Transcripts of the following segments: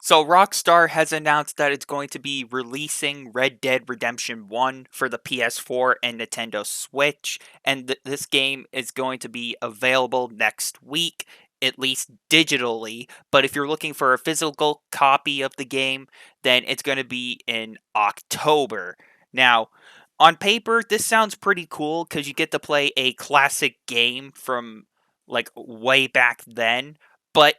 So RockStar has announced that it's going to be releasing Red Dead Redemption 1 for the PS4 and Nintendo Switch, and this game is going to be available next week, at least digitally. But if you're looking for a physical copy of the game, then it's going to be in October. Now, on paper, this sounds pretty cool because you get to play a classic game from like way back then, but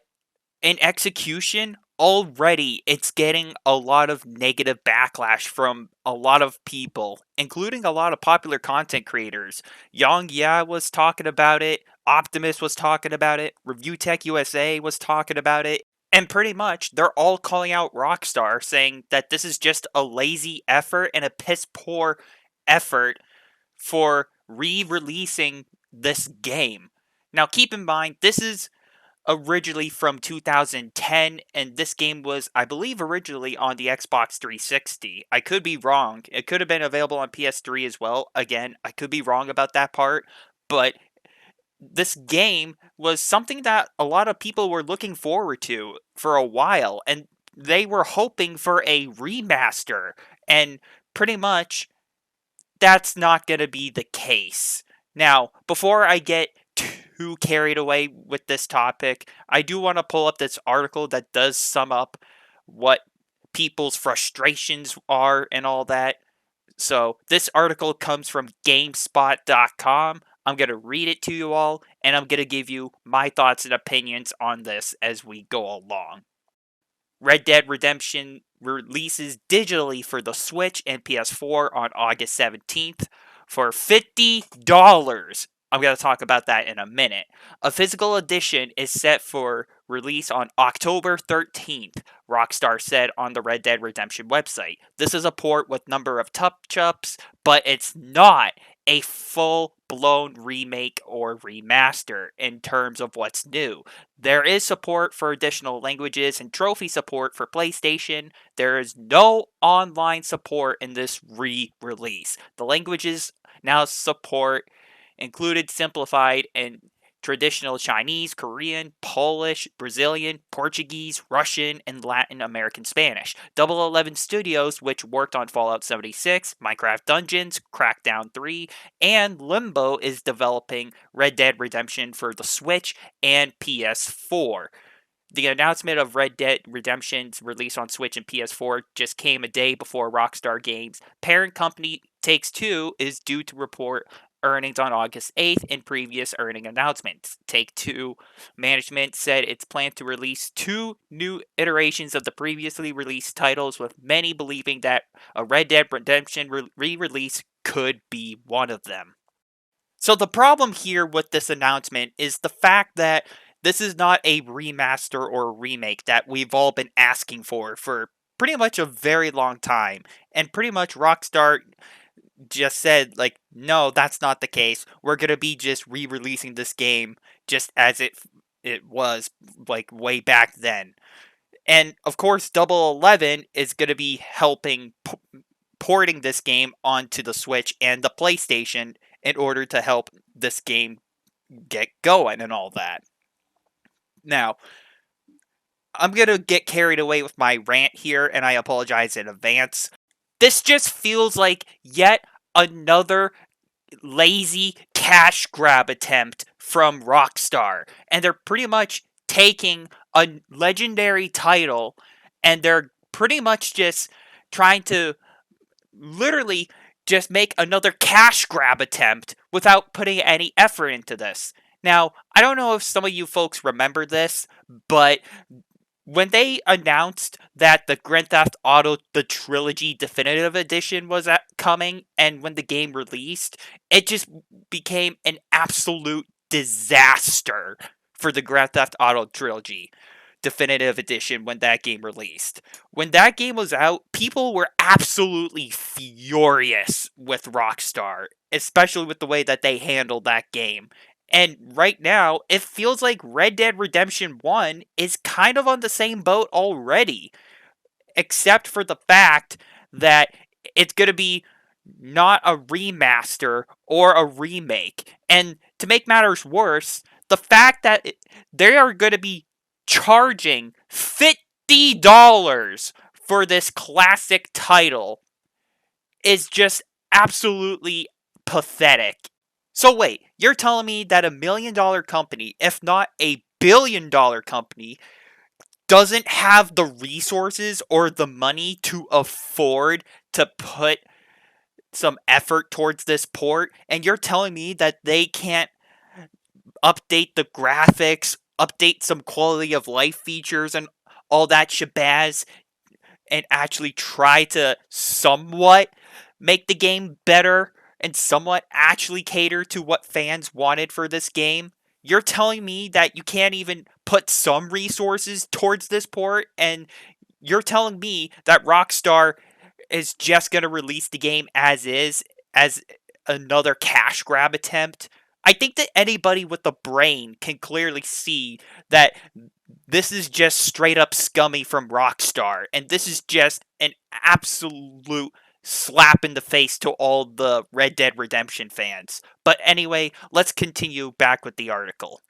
in execution, already it's getting a lot of negative backlash from a lot of people, including a lot of popular content creators. Young Ya was talking about it, Optimus was talking about it, Review Tech USA was talking about it, and pretty much they're all calling out Rockstar, saying that this is just a lazy effort and a piss poor effort for re releasing this game. Now, keep in mind, this is originally from 2010, and this game was, I believe, originally on the Xbox 360. I could be wrong. It could have been available on PS3 as well. Again, I could be wrong about that part, but this game was something that a lot of people were looking forward to for a while, and they were hoping for a remaster, and pretty much that's not going to be the case. Now, before I get too carried away with this topic, I do want to pull up this article that does sum up what people's frustrations are and all that. So, this article comes from gamespot.com. I'm going to read it to you all, and I'm going to give you my thoughts and opinions on this as we go along. Red Dead Redemption releases digitally for the Switch and PS4 on August 17th for $50. I'm going to talk about that in a minute. A physical edition is set for release on October 13th, Rockstar said on the Red Dead Redemption website. This is a port with number of touch-ups, but it's not a full-blown remake or remaster in terms of what's new. There is support for additional languages and trophy support for PlayStation. There is no online support in this re-release. The languages now support included simplified and traditional Chinese, Korean, Polish, Brazilian, Portuguese, Russian, and Latin American Spanish. Double 11 Studios, which worked on Fallout 76, Minecraft Dungeons, Crackdown 3, and Limbo, is developing Red Dead Redemption for the Switch and PS4. The announcement of Red Dead Redemption's release on Switch and PS4 just came a day before Rockstar Games' parent company Take-Two is due to report earnings on August 8th in previous earning announcements. Take-Two management said it's planned to release 2 new iterations of the previously released titles, with many believing that a Red Dead Redemption re-release could be one of them. So the problem here with this announcement is the fact that this is not a remaster or a remake that we've all been asking for pretty much a very long time. And pretty much Rockstar just said, like, no, that's not the case. We're going to be just re-releasing this game just as it was, like, way back then. And, of course, Double 11 is going to be helping porting this game onto the Switch and the PlayStation in order to help this game get going and all that. Now, I'm going to get carried away with my rant here, and I apologize in advance. This just feels like yet another lazy cash grab attempt from Rockstar. And they're pretty much taking a legendary title, and they're pretty much just trying to literally just make another cash grab attempt without putting any effort into this. Now, I don't know if some of you folks remember this, but when they announced that the Grand Theft Auto The Trilogy Definitive Edition was coming, and when the game released, it just became an absolute disaster for the Grand Theft Auto Trilogy Definitive Edition when that game released. When that game was out, people were absolutely furious with Rockstar, especially with the way that they handled that game. And right now, it feels like Red Dead Redemption 1 is kind of on the same boat already, except for the fact that it's going to be not a remaster or a remake. And to make matters worse, the fact that they are going to be charging $50 for this classic title is just absolutely pathetic. So wait, you're telling me that $1 million company, if not $1 billion company, doesn't have the resources or the money to afford to put some effort towards this port, and you're telling me that they can't update the graphics, update some quality of life features, and all that shabazz, and actually try to somewhat make the game better and somewhat actually cater to what fans wanted for this game? You're telling me that you can't even put some resources towards this port, and you're telling me that RockStar is just going to release the game as is, as another cash grab attempt? I think that anybody with a brain can clearly see that this is just straight up scummy from Rockstar, and this is just an absolute slap in the face to all the Red Dead Redemption fans. But anyway, let's continue back with the article.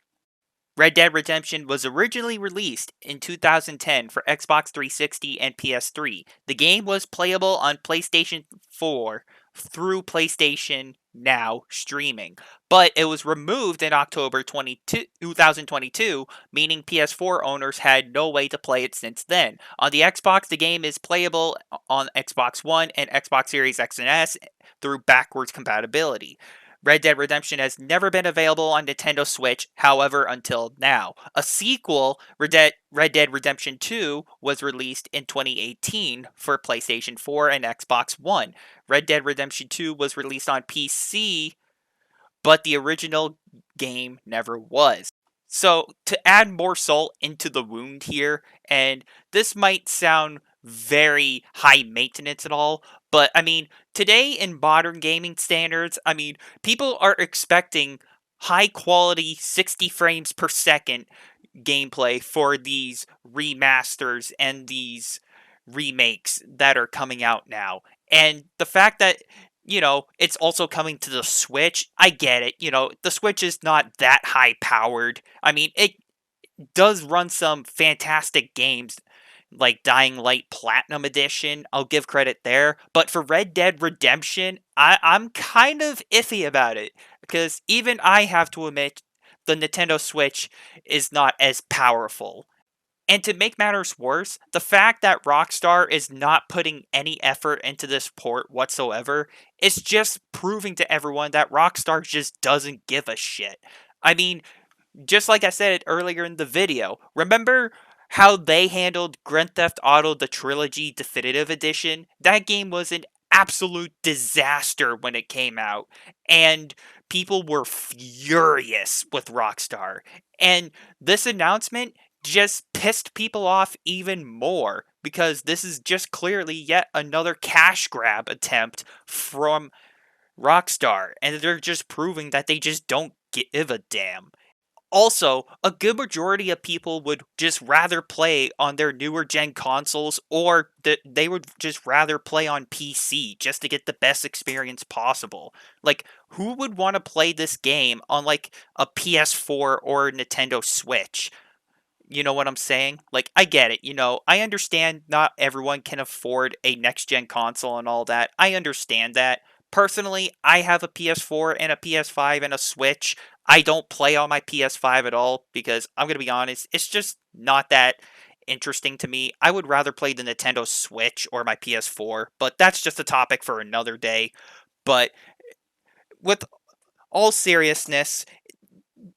Red Dead Redemption was originally released in 2010 for Xbox 360 and PS3. The game was playable on PlayStation 4 through PlayStation Now streaming, but it was removed in October 2022, meaning PS4 owners had no way to play it since then. On the Xbox, the game is playable on Xbox One and Xbox Series X and S through backwards compatibility. Red Dead Redemption has never been available on Nintendo Switch, however, until now. A sequel, Red Dead Redemption 2, was released in 2018 for PlayStation 4 and Xbox One. Red Dead Redemption 2 was released on PC, but the original game never was. So, to add more salt into the wound here, and this might sound very high maintenance and all, but I mean, today in modern gaming standards, I mean, people are expecting high quality 60 frames per second gameplay for these remasters and these remakes that are coming out now. And the fact that, it's also coming to the Switch, I get it. The Switch is not that high powered. I mean, it does run some fantastic games like Dying Light Platinum Edition. I'll give credit there. But for Red Dead Redemption, I'm kind of iffy about it. Because even I have to admit, the Nintendo Switch is not as powerful. And to make matters worse, the fact that Rockstar is not putting any effort into this port whatsoever is just proving to everyone that Rockstar just doesn't give a shit. I mean, just like I said earlier in the video, remember how they handled Grand Theft Auto the Trilogy Definitive Edition? That game was an absolute disaster when it came out, and people were furious with Rockstar. And this announcement just pissed people off even more because this is just clearly yet another cash grab attempt from Rockstar, and they're just proving that they just don't give a damn. Also, a good majority of people would just rather play on their newer gen consoles, or they would just rather play on PC just to get the best experience possible. Like, who would want to play this game on like a PS4 or Nintendo Switch? You know what I'm saying? Like, I get it. I understand not everyone can afford a next gen console and all that. I understand that. Personally, I have a PS4 and a PS5 and a Switch. I don't play on my PS5 at all because I'm going to be honest, it's just not that interesting to me. I would rather play the Nintendo Switch or my PS4, but that's just a topic for another day. But with all seriousness,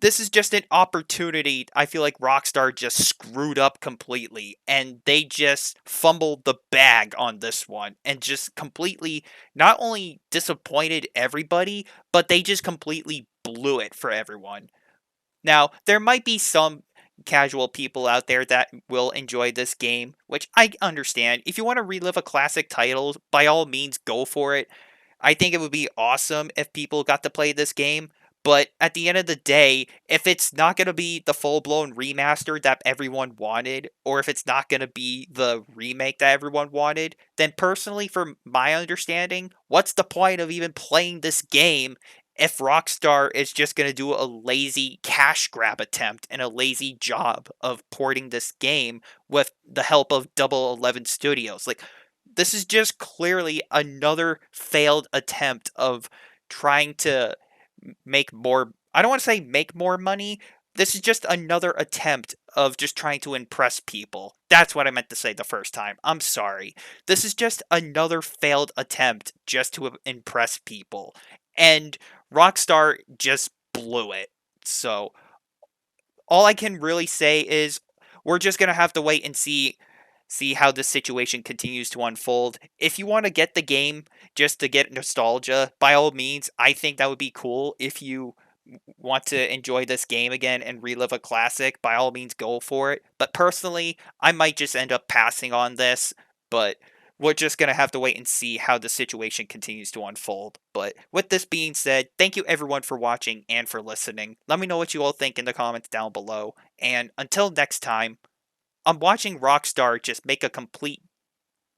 this is just an opportunity. I feel like Rockstar just screwed up completely, and they just fumbled the bag on this one, and just completely not only disappointed everybody, but they just completely blew it for everyone. Now, there might be some casual people out there that will enjoy this game, which I understand. If you want to relive a classic title, by all means, go for it. I think it would be awesome if people got to play this game. But at the end of the day, if it's not going to be the full blown remaster that everyone wanted, or if it's not going to be the remake that everyone wanted, then personally, from my understanding, what's the point of even playing this game if Rockstar is just going to do a lazy cash grab attempt and a lazy job of porting this game with the help of Double 11 Studios. Like, this is just clearly another failed attempt of trying to make more. I don't want to say make more money. This is just another attempt of just trying to impress people. That's what I meant to say the first time. I'm sorry. This is just another failed attempt just to impress people. And Rockstar just blew it. So, all I can really say is we're just going to have to wait and see how this situation continues to unfold. If you want to get the game just to get nostalgia, by all means, I think that would be cool. If you want to enjoy this game again and relive a classic, by all means go for it. But personally, I might just end up passing on this, but we're just going to have to wait and see how the situation continues to unfold. But with this being said, thank you everyone for watching and for listening. Let me know what you all think in the comments down below. And until next time, I'm watching Rockstar just make a complete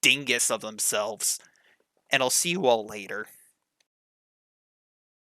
dingus of themselves, and I'll see you all later.